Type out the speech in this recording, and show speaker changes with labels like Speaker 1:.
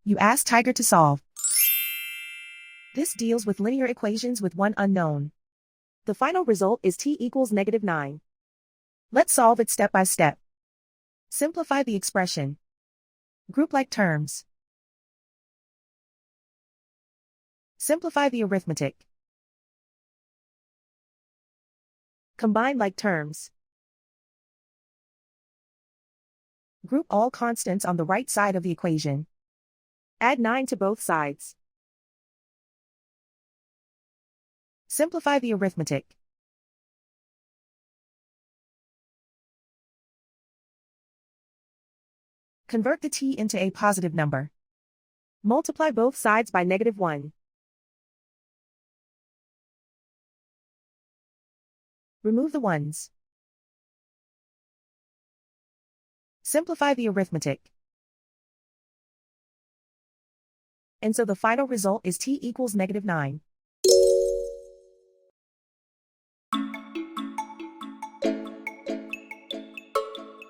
Speaker 1: You ask Tiger to solve. This deals with linear equations with one unknown. The final result is t equals -9. Let's solve it step by step. Simplify the expression. Group like terms. Simplify the arithmetic. Combine like terms. Group all constants on the right side of the equation. Add 9 to both sides. Simplify the arithmetic. Convert the t into a positive number. Multiply both sides by -1. Remove the ones. Simplify the arithmetic. And so the final result is t equals -9.